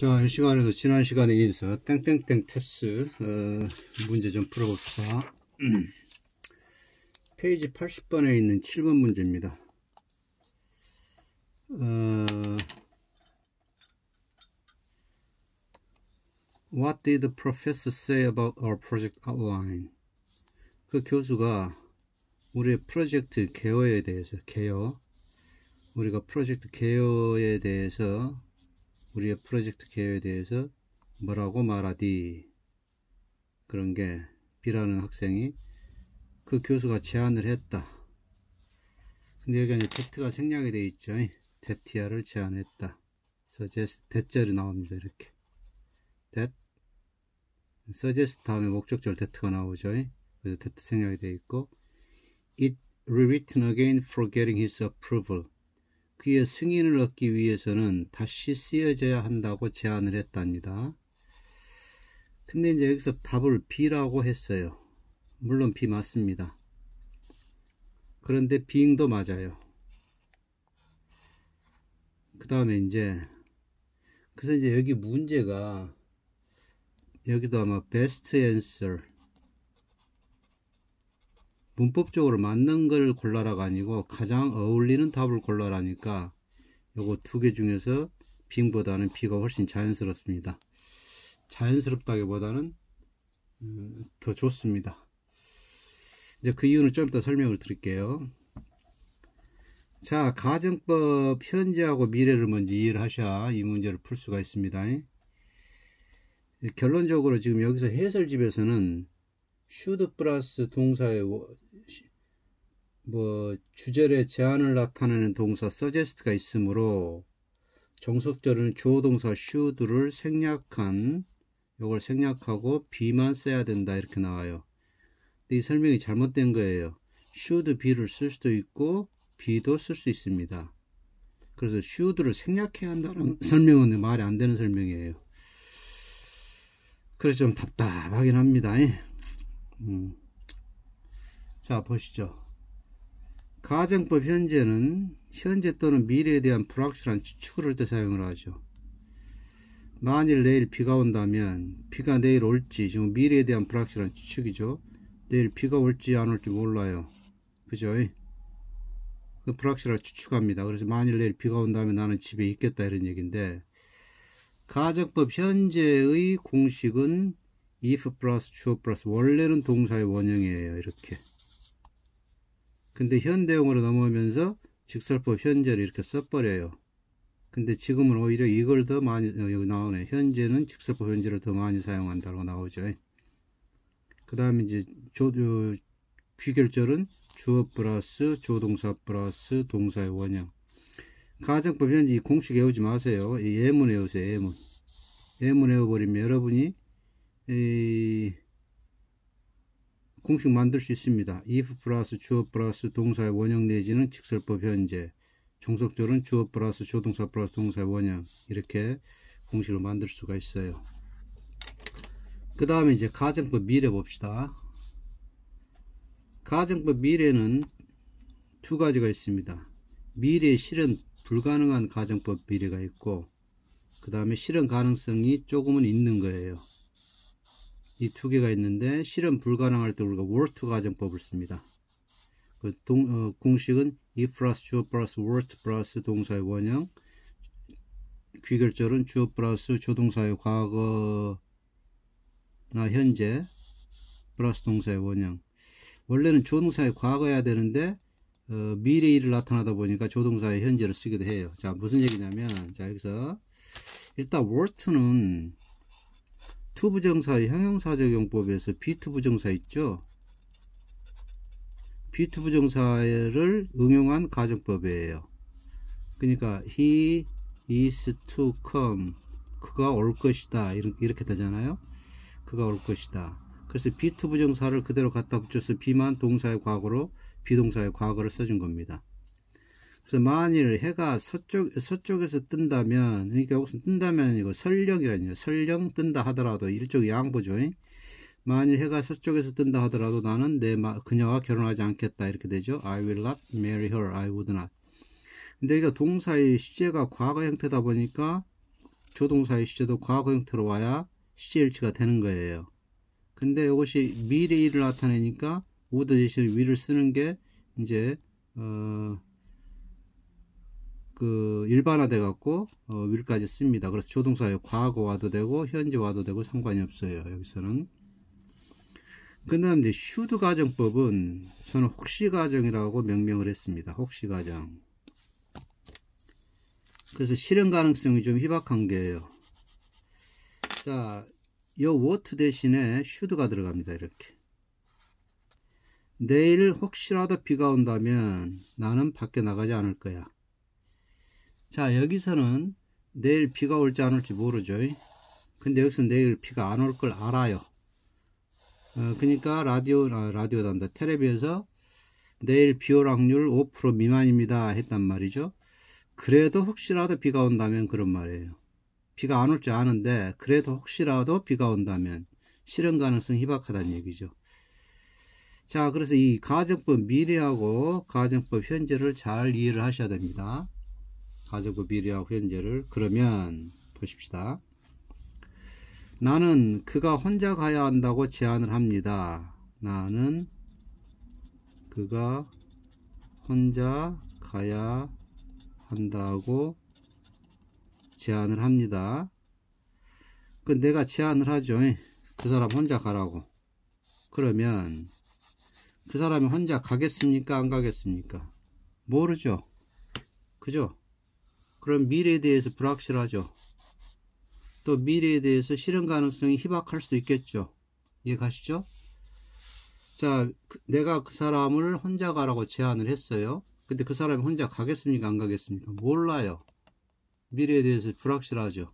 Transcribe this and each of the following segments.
자, 이 시간에도 지난 시간에 이어서 땡땡땡 탭스 문제 좀 풀어봅시다. 페이지 80번에 있는 7번 문제입니다. What did the professor say about our project outline? 그 교수가 우리의 프로젝트 개요에 대해서, 우리가 프로젝트 개요에 대해서 우리의 프로젝트 개요에 대해서 뭐라고 말하디? 그런 게 B라는 학생이 그 교수가 제안을 했다. 근데 여기 이제 that가 생략이 되어 있죠. that야를 제안했다. suggest, that절이 나옵니다. 이렇게. that, suggest 다음에 목적절 that가 나오죠. 그래서 that 생략이 되어 있고, it rewritten again for getting his approval. 그의 승인을 얻기 위해서는 다시 쓰여져야 한다고 제안을 했답니다. 근데 이제 여기서 답을 B라고 했어요. 물론 B 맞습니다. 그런데 being도 맞아요. 그 다음에 그래서 이제 여기 문제가, 여기도 아마 best answer, 문법적으로 맞는 걸 골라라가 아니고 가장 어울리는 답을 골라라니까 요거 두 개 중에서 being보다는 B가 훨씬 자연스럽습니다. 자연스럽다기보다는 더 좋습니다. 이제 그 이유는 좀 이따 설명을 드릴게요. 자, 가정법 현재하고 미래를 먼저 이해를 하셔야 이 문제를 풀 수가 있습니다. 결론적으로 지금 여기서 해설집에서는 should 플러스 동사의 주절의 제한을 나타내는 동사 suggest가 있으므로 정석절은 주어 동사 should를 요걸 생략하고 be만 써야 된다 이렇게 나와요. 근데 이 설명이 잘못된 거예요. should be를 쓸 수도 있고 be도 쓸 수 있습니다. 그래서 should를 생략해야 한다는 설명은 말이 안 되는 설명이에요. 그래서 좀 답답하긴 합니다. 자, 보시죠. 가정법 현재는 현재 또는 미래에 대한 불확실한 추측을 할 때 사용을 하죠. 만일 내일 비가 온다면 비가 내일 올지, 지금 미래에 대한 불확실한 추측이죠. 내일 비가 올지 안 올지 몰라요. 그죠? 그 불확실한 추측합니다. 그래서 만일 내일 비가 온다면 나는 집에 있겠다 이런 얘기인데, 가정법 현재의 공식은 if 플러스 주어 플러스 원래는 동사의 원형이에요. 이렇게. 근데 현대용으로 넘어오면서 직설법 현재를 이렇게 써버려요. 근데 지금은 오히려 이걸 더 많이, 여기 나오네. 현재는 직설법 현재를 더 많이 사용한다고 나오죠. 그 다음에 이제 귀결절은 주어 플러스 조동사 플러스 동사의 원형. 가정법 현재 이 공식 외우지 마세요. 이 예문 외우세요. 예문 외워버리면 여러분이 공식 만들 수 있습니다. if 플러스 주어 플러스 동사의 원형 내지는 직설법 현재, 정석절은 주어 플러스 조동사 플러스 동사의 원형, 이렇게 공식을 만들 수가 있어요. 그 다음에 이제 가정법 미래 봅시다. 가정법 미래는 두 가지가 있습니다. 미래의 실현 불가능한 가정법 미래가 있고, 그 다음에 실현 가능성이 조금은 있는 거예요. 이 두 개가 있는데, 실현 불가능할 때 우리가 were to 가정법을 씁니다. 그 공식은 if 플러스 주어 플러스 were to 플러스 동사의 원형, 귀결절은 주어 플러스 조동사의 과거나 현재 플러스 동사의 원형. 원래는 조동사의 과거여야 되는데 미래 일을 나타나다 보니까 조동사의 현재를 쓰기도 해요. 자, 무슨 얘기냐면, 자, 여기서 일단 were to는 투부정사의 형용사적 용법에서 be2부정사 있죠. be2부정사를 응용한 가정법이에요. 그러니까 he is to come, 그가 올 것이다, 이렇게 되잖아요. 그가 올 것이다. 그래서 be2부정사를 그대로 갖다 붙여서 be만 동사의 과거로 비동사의 과거를 써준 겁니다. 그래서 만일 해가 서쪽에서 뜬다면, 그러니까 여기서 뜬다면 이거 설령이라니요. 설령 뜬다 하더라도 일종의 양보죠. 만일 해가 서쪽에서 뜬다 하더라도 나는 그녀와 결혼하지 않겠다 이렇게 되죠. I will not marry her, I would not. 근데 이거 동사의 시제가 과거 형태다 보니까 조동사의 시제도 과거 형태로 와야 시제일치가 되는 거예요. 근데 이것이 미래의 일을 나타내니까 would 대신에 will을 쓰는 게 이제 그 일반화돼 갖고 will까지 씁니다. 그래서 조동사의 과거 와도 되고 현재 와도 되고 상관이 없어요. 여기서는. 그 다음 이제 should 가정법은 저는 혹시 가정이라고 명명을 했습니다. 혹시 가정. 그래서 실현 가능성이 좀 희박한 게예요. 자, 요 what 대신에 should가 들어갑니다. 이렇게. 내일 혹시라도 비가 온다면 나는 밖에 나가지 않을 거야. 자, 여기서는 내일 비가 올지 안 올지 모르죠. 근데 여기서 내일 비가 안 올 걸 알아요. 그러니까 라디오단다. 텔레비에서 내일 비 올 확률 5% 미만입니다 했단 말이죠. 그래도 혹시라도 비가 온다면 그런 말이에요. 비가 안 올 줄 아는데 그래도 혹시라도 비가 온다면 실현 가능성 희박하다는 얘기죠. 자, 그래서 이 가정법 미래하고 가정법 현재를 잘 이해를 하셔야 됩니다. 가정법 미래하고 현재를. 그러면 보십시다. 나는 그가 혼자 가야 한다고 제안을 합니다. 나는 그가 혼자 가야 한다고 제안을 합니다. 그 내가 제안을 하죠. 그 사람 혼자 가라고. 그러면 그 사람이 혼자 가겠습니까? 안 가겠습니까? 모르죠. 그죠? 그럼 미래에 대해서 불확실하죠. 또 미래에 대해서 실현 가능성이 희박할 수도 있겠죠. 이해 가시죠? 자, 내가 그 사람을 혼자 가라고 제안을 했어요. 근데 그 사람이 혼자 가겠습니까? 안 가겠습니까? 몰라요. 미래에 대해서 불확실하죠.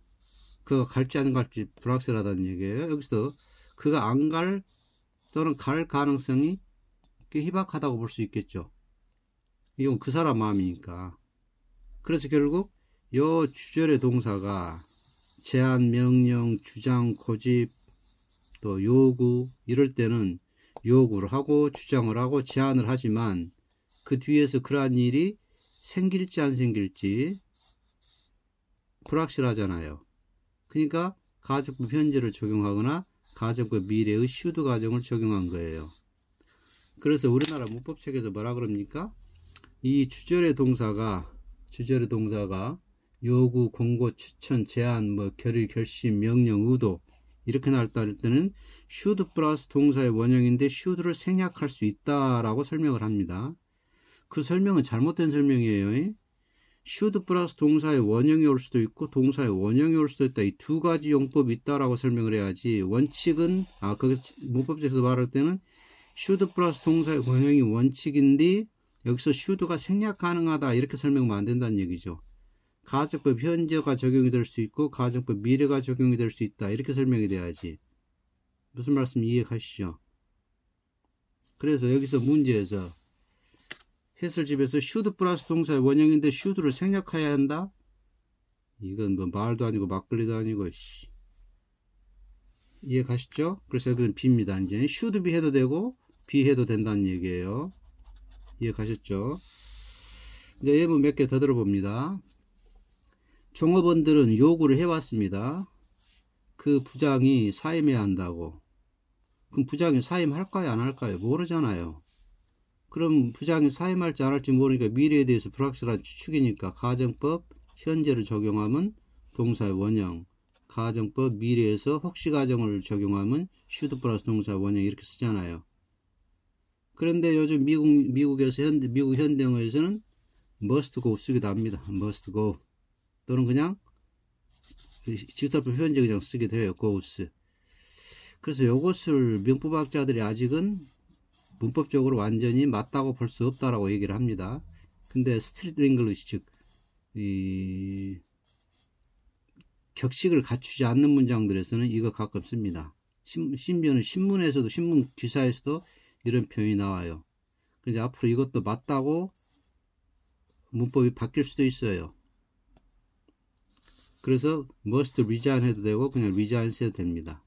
그가 갈지 안 갈지 불확실하다는 얘기예요. 여기서 그가 안 갈 또는 갈 가능성이 꽤 희박하다고 볼 수 있겠죠. 이건 그 사람 마음이니까. 그래서 결국 요 주절의 동사가 제안, 명령, 주장, 고집, 또 요구 이럴 때는 요구를 하고 주장을 하고 제안을 하지만 그 뒤에서 그러한 일이 생길지 안 생길지 불확실하잖아요. 그러니까 가정법 현재를 적용하거나 가정법 미래의 should 가정을 적용한 거예요. 그래서 우리나라 문법책에서 뭐라 그럽니까? 이 주절의 동사가 요구, 공고, 추천, 제안, 결의, 결심, 명령, 의도 이렇게 나올 때는 should 플러스 동사의 원형인데 should를 생략할 수 있다라고 설명을 합니다. 그 설명은 잘못된 설명이에요. should 플러스 동사의 원형이 올 수도 있고 동사의 원형이 올 수도 있다. 이 두 가지 용법이 있다라고 설명을 해야지. 원칙은 거기서 문법책에서 말할 때는 should 플러스 동사의 원형이 원칙인데 여기서 should가 생략 가능하다 이렇게 설명하면 안 된다는 얘기죠. 가정법 현재가 적용이 될 수 있고 가정법 미래가 적용이 될 수 있다 이렇게 설명이 돼야지. 무슨 말씀 이해 가시죠? 그래서 여기서 문제에서 해설집에서 should 플러스 동사의 원형인데 should를 생략해야 한다? 이건 뭐 말도 아니고 막걸리도 아니고 이해 가시죠? 그래서 여기는 B입니다. 이제 should be 해도 되고 be 해도 된다는 얘기예요. 이해 가셨죠? 이제 예문 몇 개 더 들어봅니다. 종업원들은 요구를 해왔습니다. 그 부장이 사임해야 한다고. 그럼 부장이 사임할까요? 안 할까요? 모르잖아요. 그럼 부장이 사임할지 안 할지 모르니까 미래에 대해서 불확실한 추측이니까 가정법 현재를 적용하면 동사의 원형, 가정법 미래에서 혹시 가정을 적용하면 should 플러스 동사의 원형 이렇게 쓰잖아요. 그런데 요즘 미국에서 미국 현대어에서는 must go 쓰기도 합니다. must go 또는 그냥 직설법 현재 그냥 쓰게 돼요. goes. 그래서 이것을 명법학자들이 아직은 문법적으로 완전히 맞다고 볼 수 없다라고 얘기를 합니다. 근데 스트리트 잉글리시 즉 격식을 갖추지 않는 문장들에서는 이거 가끔 씁니다. 심지어는 신문에서도 신문 기사에서도 이런 표현이 나와요. 그래서 앞으로 이것도 맞다고 문법이 바뀔 수도 있어요. 그래서 must resign 해도 되고 그냥 resign 해도 됩니다.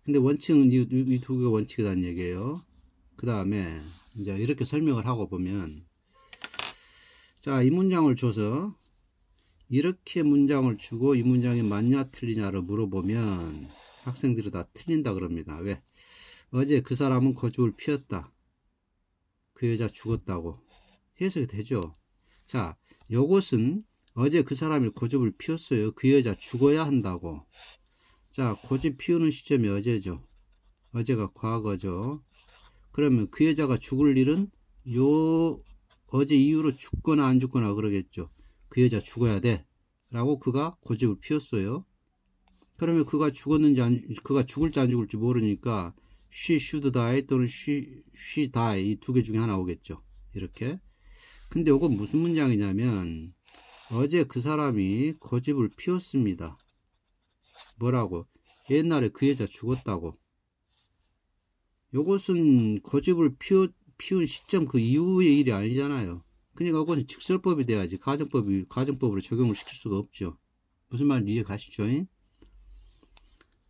근데 원칙은 이 두 개가 원칙이라는 얘기예요. 그 다음에 이제 이렇게 설명을 하고 보면 자, 이 문장을 줘서 이렇게 문장을 주고 이 문장이 맞냐 틀리냐를 물어보면 학생들이 다 틀린다 그럽니다. 왜? 어제 그 사람은 고집을 피웠다. 그 여자 죽었다고 해석이 되죠. 자, 요것은 어제 그 사람이 고집을 피웠어요. 그 여자 죽어야 한다고. 자, 고집 피우는 시점이 어제죠. 어제가 과거죠. 그러면 그 여자가 죽을 일은 어제 이후로 죽거나 안 죽거나 그러겠죠. 그 여자 죽어야 돼 라고 그가 고집을 피웠어요. 그러면 그가 죽었는지 그가 죽을지 안 죽을지 모르니까 she should die 또는 she die 이 두 개 중에 하나 오겠죠. 이렇게. 근데 이건 무슨 문장이냐면 어제 그 사람이 고집을 피웠습니다. 뭐라고? 옛날에 그 여자 죽었다고. 요것은 고집을 피운 시점 그 이후의 일이 아니잖아요. 그러니까 그것은 직설법이 돼야지 가정법으로 적용을 시킬 수가 없죠. 무슨 말인지 이해 가시죠?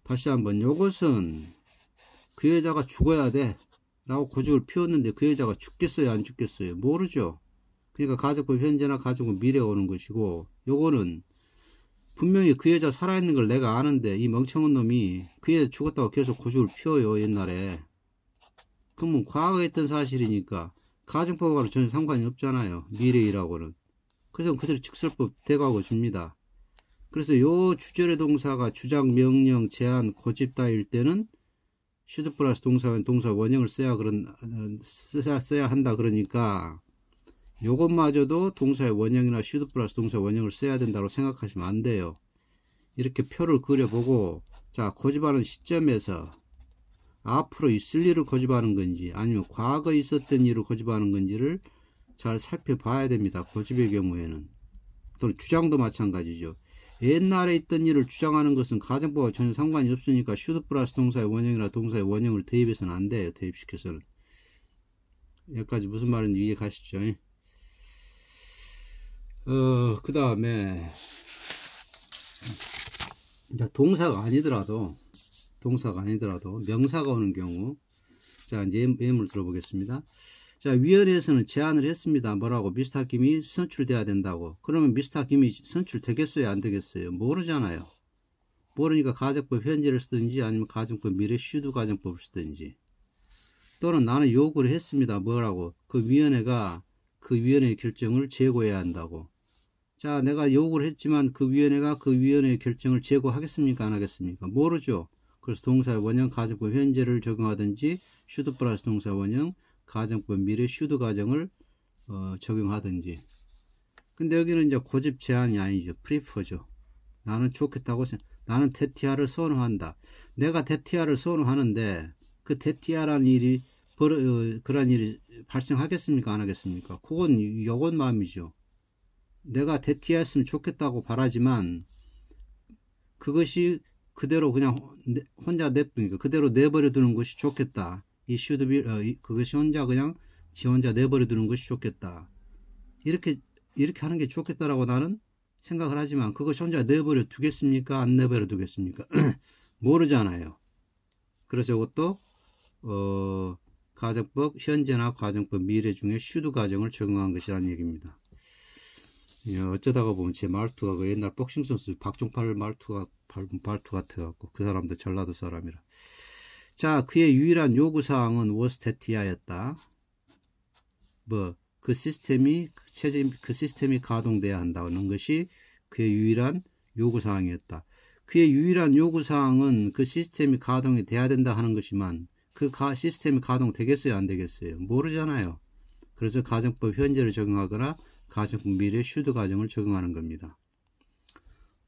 다시 한번 요것은 그 여자가 죽어야 돼 라고 고집을 피웠는데 그 여자가 죽겠어요 안 죽겠어요? 모르죠. 그러니까 가정법 현재나 가정법 미래가 오는 것이고, 요거는 분명히 그 여자 살아있는 걸 내가 아는데 이 멍청한 놈이 그 여자 죽었다고 계속 고집을 피워요 옛날에. 그러면 과거에 있던 사실이니까 가정법하고 전혀 상관이 없잖아요. 미래일하고는. 그래서 그대로 직설법 대가고 줍니다. 그래서 요 주절의 동사가 주장, 명령, 제한, 고집 따일 때는 should 플러스 동사 원형을 써야 한다 그러니까 요것마저도 동사의 원형이나 should 플러스 동사 원형을 써야 된다고 생각하시면 안 돼요. 이렇게 표를 그려보고, 자, 고집하는 시점에서 앞으로 있을 일을 고집하는 건지 아니면 과거에 있었던 일을 고집하는 건지를 잘 살펴봐야 됩니다. 고집의 경우에는. 또는 주장도 마찬가지죠. 옛날에 있던 일을 주장하는 것은 가정법과 전혀 상관이 없으니까 should 플러스 동사의 원형이나 동사의 원형을 대입해서는 안 돼요. 대입시켜서는. 여기까지 무슨 말인지 이해 가시죠? 그 다음에 동사가 아니더라도 명사가 오는 경우, 자 이제 예문을 들어보겠습니다. 자, 위원회에서는 제안을 했습니다. 뭐라고? 미스터 김이 선출돼야 된다고. 그러면 미스터 김이 선출되겠어요 안 되겠어요? 모르잖아요. 모르니까 가정법 현재를 쓰든지 아니면 가정법 미래 should 가정법을 쓰든지, 또는 나는 요구를 했습니다. 뭐라고? 그 위원회가 그 위원회의 결정을 재고해야 한다고. 자, 내가 요구를 했지만 그 위원회가 그 위원회의 결정을 재고하겠습니까 안 하겠습니까? 모르죠. 그래서 동사의 원형 가정법 현재를 적용하든지 should 플러스 동사 원형 가정법 미래 should 가정을 적용하든지. 근데 여기는 이제 고집 제한이 아니죠. prefer죠. 나는 좋겠다고 나는 대티아를 선호한다. 내가 대티아를 선호하는데 그 대티아라는 일이 그런 일이 발생하겠습니까 안 하겠습니까? 그건 여건 마음이죠. 내가 대티아였으면 좋겠다고 바라지만 그것이 그대로 그냥 혼자 내버리니까 그대로 내버려 두는 것이 좋겠다. 이 should be 그것이 그냥 지 혼자 내버려 두는 것이 좋겠다. 이렇게 하는 게 좋겠다라고 나는 생각을 하지만 그것이 혼자 내버려 두겠습니까 안 내버려 두겠습니까? 모르잖아요. 그래서 이것도 가정법 현재나 가정법 미래 중에 should 가정을 적용한 것이라는 얘기입니다. 어쩌다가 보면 제 말투가 그 옛날 복싱 선수 박종팔 말투 같아갖고, 그 사람도 전라도 사람이라. 자, 그의 유일한 요구사항은 was 대티아였다. 그 시스템이 가동돼야 한다는 것이 그의 유일한 요구사항이었다. 그의 유일한 요구사항은 그 시스템이 가동이 돼야 된다 하는 것이만 그 시스템이 가동되겠어요 안 되겠어요? 모르잖아요. 그래서 가정법 현재를 적용하거나 가정법 미래 should 가정을 적용하는 겁니다.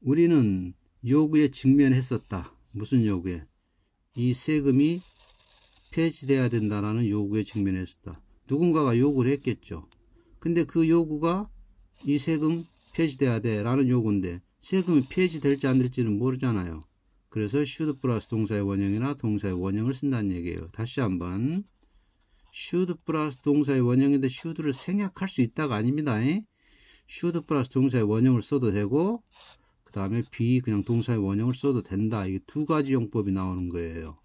우리는 요구에 직면했었다. 무슨 요구에? 이 세금이 폐지돼야 된다는 요구에 직면했었다. 누군가가 요구를 했겠죠. 근데 그 요구가 이 세금 폐지돼야 돼 라는 요구인데 세금이 폐지될지 안 될지는 모르잖아요. 그래서 should 플러스 동사의 원형이나 동사의 원형을 쓴다는 얘기예요. 다시 한번, should 플러스 동사의 원형인데 should를 생략할 수 있다가 아닙니다. should 플러스 동사의 원형을 써도 되고 그 다음에 be 그냥 동사의 원형을 써도 된다. 이게 두 가지 용법이 나오는 거예요.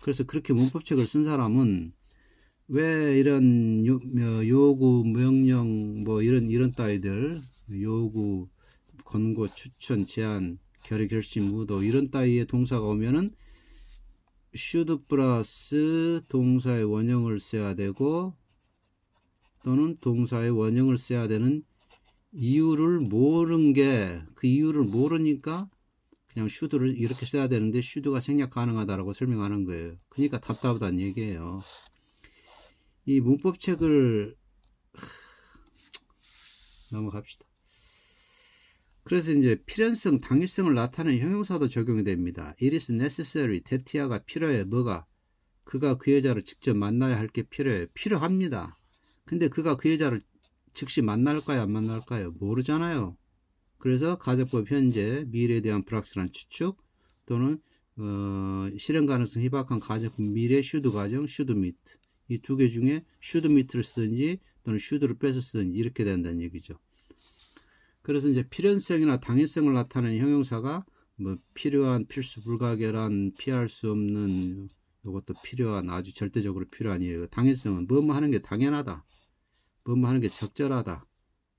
그래서 그렇게 문법책을 쓴 사람은 왜 이런 요구, 명령, 뭐 이런 따위들, 요구, 권고, 추천, 제안, 결의, 결심, 의도 이런 따위의 동사가 오면은 should 플러스 동사의 원형을 써야 되고 또는 동사의 원형을 써야 되는 이유를 모르는 게, 그 이유를 모르니까 그냥 should를 이렇게 써야 되는데 should가 생략 가능하다라고 설명하는 거예요. 그러니까 답답하다는 얘기예요. 이 문법책을 넘어갑시다. 그래서 이제 필연성, 당위성을 나타내는 형용사도 적용이 됩니다. It is necessary. 대티아가 필요해. 뭐가? 그가 그 여자를 직접 만나야 할 게 필요해. 필요합니다. 근데 그가 그 여자를 즉시 만날까요? 안 만날까요? 모르잖아요. 그래서 가정법 현재, 미래에 대한 불확실한 추측 또는 실현 가능성 희박한 가정법 미래 should 가정, should meet. 이 두 개 중에 should meet를 쓰든지 또는 should를 빼서 쓰든지 이렇게 된다는 얘기죠. 그래서 이제 필연성이나 당위성을 나타내는 형용사가 뭐 필요한, 필수, 불가결한, 피할 수 없는, 이것도 필요한, 아주 절대적으로 필요한 이에요. 당위성은 뭐뭐 하는 게 당연하다, 뭐뭐 하는 게 적절하다,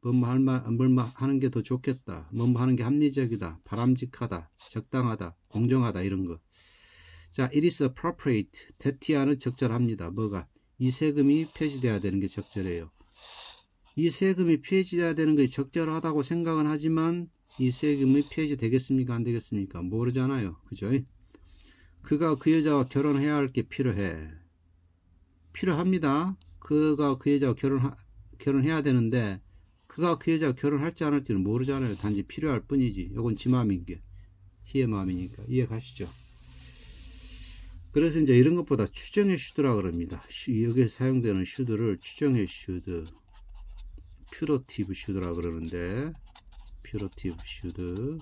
뭐뭐 하는 게 더 좋겠다, 뭐뭐 하는 게 합리적이다, 바람직하다, 적당하다, 공정하다 이런 거. 자, it is appropriate. 대티아는 적절합니다. 뭐가? 이 세금이 폐지돼야 되는 게 적절해요. 이 세금이 폐지돼야 되는 것이 적절하다고 생각은 하지만 이 세금이 폐지되겠습니까? 안 되겠습니까? 모르잖아요. 그죠? 그가 그 여자와 결혼해야 할 게 필요해. 필요합니다. 그가 그 여자와 결혼해야 되는데 그가 그 여자와 결혼할지 안 할지는 모르잖아요. 단지 필요할 뿐이지. 이건 지 마음인 게 희의 마음이니까. 이해 가시죠? 그래서 이제 이런 것보다 추정의 should라 그럽니다. 여기에 사용되는 should를 추정의 should, 퓨러티브 should라 그러는데, 퓨러티브 should.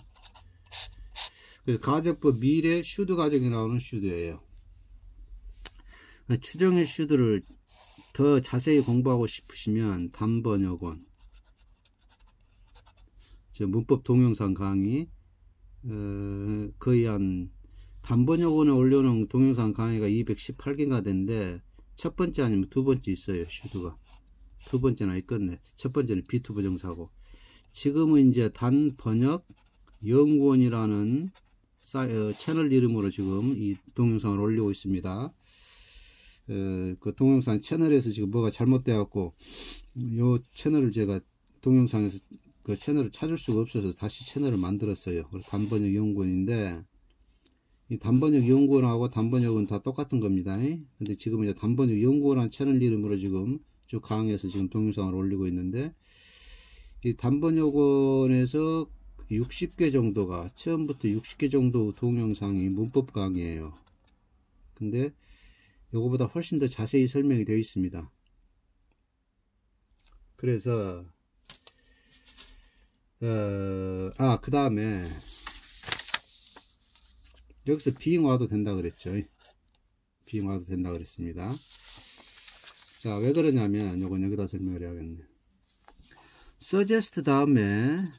가정법 미래 should 가정이 나오는 should예요. 추정의 should를 더 자세히 공부하고 싶으시면 단번역원, 문법 동영상 강의, 거의 한 단번역원에 올려놓은 동영상 강의가 218개가 된데 첫 번째 아니면 두 번째 있어요. should가 두 번째나 있겠네. 첫 번째는 B2 정사고, 지금은 이제 단번역 연구원이라는 채널 이름으로 지금 이 동영상을 올리고 있습니다. 그 동영상 채널에서 지금 뭐가 잘못되어 갖고 요 채널을 제가 동영상에서 그 채널을 찾을 수가 없어서 다시 채널을 만들었어요. 단번역 연구원인데, 이 단번역 연구원하고 단번역은 다 똑같은 겁니다. 근데 지금 이제 단번역 연구원이라는 채널 이름으로 지금 쭉 강의에서 지금 동영상을 올리고 있는데, 이 단번역원에서 60개 정도가, 처음부터 60개 정도 동영상이 문법 강의예요. 근데 요거보다 훨씬 더 자세히 설명이 되어 있습니다. 그래서 그 다음에 여기서 being 와도 된다 그랬죠. being 와도 된다 그랬습니다. 자, 왜 그러냐면 요건 여기다 설명을 해야겠네. suggest 다음에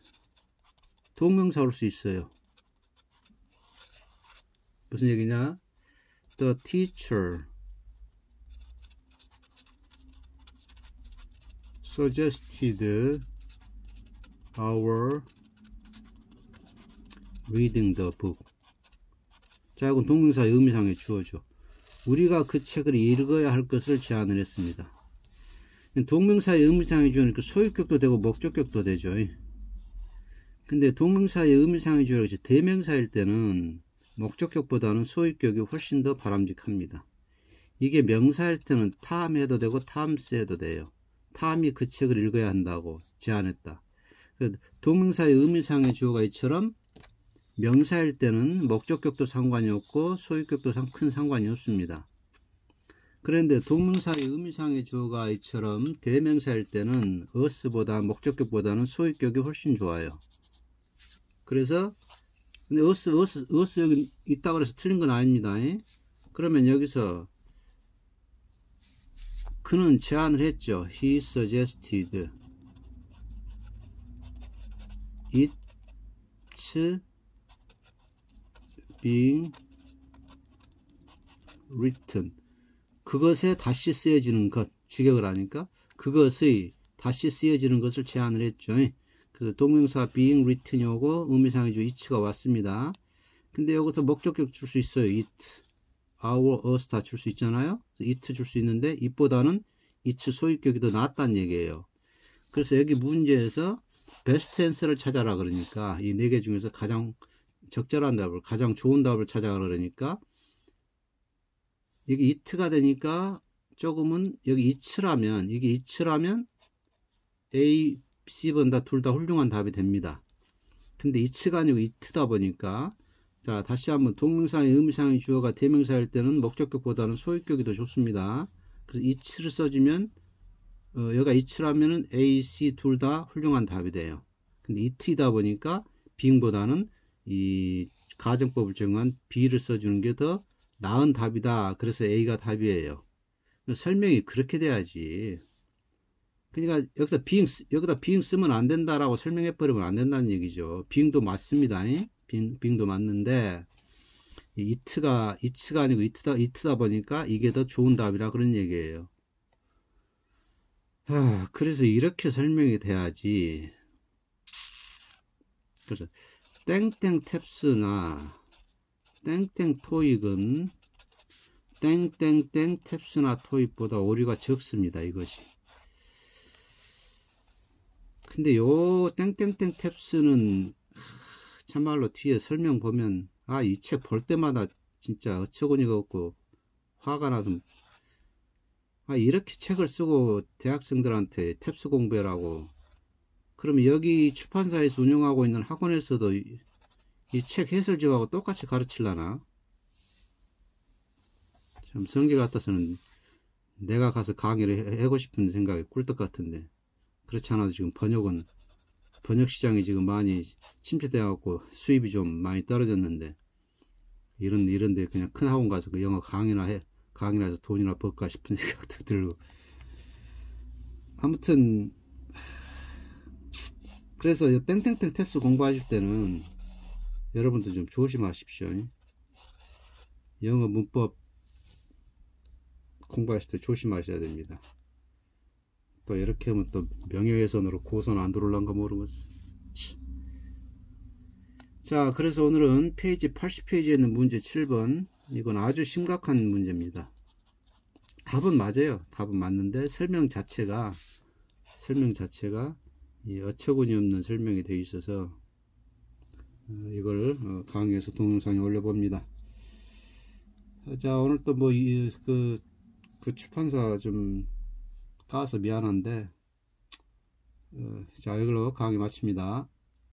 동명사 올 수 있어요. 무슨 얘기냐? The teacher suggested our reading the book. 자, 이건 동명사의 의미상의 주어죠. 우리가 그 책을 읽어야 할 것을 제안을 했습니다. 동명사의 의미상의 주어니까 소유격도 되고 목적격도 되죠. 근데 동명사의 의미상의 주어가 대명사일 때는 목적격보다는 소유격이 훨씬 더 바람직합니다. 이게 명사일 때는 탐해도 되고 탐스해도 돼요. 탐이 그 책을 읽어야 한다고 제안했다. 동명사의 의미상의 주어가 이처럼 명사일 때는 목적격도 상관이 없고 소유격도 큰 상관이 없습니다. 그런데 동명사의 의미상의 주어가 이처럼 대명사일 때는 us보다 목적격보다는 소유격이 훨씬 좋아요. 그래서 근데 us 여기 있다고 해서 틀린 건 아닙니다. 그러면 여기서 그는 제안을 했죠. He suggested it's being written. 그것에 다시 쓰여지는 것, 직역을 하니까 그것의 다시 쓰여지는 것을 제안을 했죠. 그래서 동명사 being written이 오고 의미상의 주 it가 왔습니다. 근데 여기서 목적격 줄 수 있어요. it, our, us 다 줄 수 있잖아요. it 줄 수 있는데 it보다는 it 소유격이 더 낫다는 얘기예요. 그래서 여기 문제에서 베스트 텐스를 찾아라 그러니까 이 네 개 중에서 가장 적절한 답을, 가장 좋은 답을 찾아라 그러니까 이게 it가 되니까 조금은 여기 it라면, 이게 it라면 A, C번 다 둘 다 훌륭한 답이 됩니다. 근데 it가 아니고 it다 보니까, 자, 다시 한번 동명사의 의미상의 주어가 대명사일 때는 목적격보다는 소유격이 더 좋습니다. 그래서 it를 써주면 여기가 it라면은 A, C 둘 다 훌륭한 답이 돼요. 근데 it이다 보니까 being보다는 이 가정법을 적용한 B를 써주는 게 더 나은 답이다. 그래서 A가 답이에요. 설명이 그렇게 돼야지. 그러니까 여기다 being 쓰면 안 된다라고 설명해 버리면 안 된다는 얘기죠. being도 맞습니다. being도 맞는데 it가 아니고 it다 보니까 이게 더 좋은 답이라 그런 얘기예요. 그래서 이렇게 설명이 돼야지. 그래서 땡땡 탭스나 땡땡 토익은 땡땡땡 탭스나 토익보다 오류가 적습니다. 이것이. 근데 요 땡땡땡 탭스는 참말로 뒤에 설명 보면 이 책 볼 때마다 진짜 어처구니가 없고 화가 나서 이렇게 책을 쓰고 대학생들한테 탭스 공부해라고 그러면 여기 출판사에서 운영하고 있는 학원에서도 이 책 해설집하고 똑같이 가르치려나? 참 성질 같아서는 내가 가서 강의를 하고 싶은 생각이 꿀떡 같은데 그렇지 않아도 지금 번역 시장이 지금 많이 침체되어 갖고 수입이 좀 많이 떨어졌는데 이런데 그냥 큰 학원 가서 그 영어 강의나 해서 돈이나 벌까 싶은 생각도 들고 아무튼 그래서 땡땡땡 탭스 공부하실 때는 여러분들 좀 조심하십시오. 영어 문법 공부하실 때 조심하셔야 됩니다. 또 이렇게 하면 또 명예훼손으로 고소는 안 들어올란가 모르겠어. 자, 그래서 오늘은 페이지 80페이지에 있는 문제 7번 이건 아주 심각한 문제입니다. 답은 맞아요. 답은 맞는데 설명 자체가 이 어처구니 없는 설명이 되어 있어서 이걸 강의에서 동영상에 올려봅니다. 자, 오늘 또 그 출판사 좀 까서 미안한데 자, 이걸로 강의 마칩니다.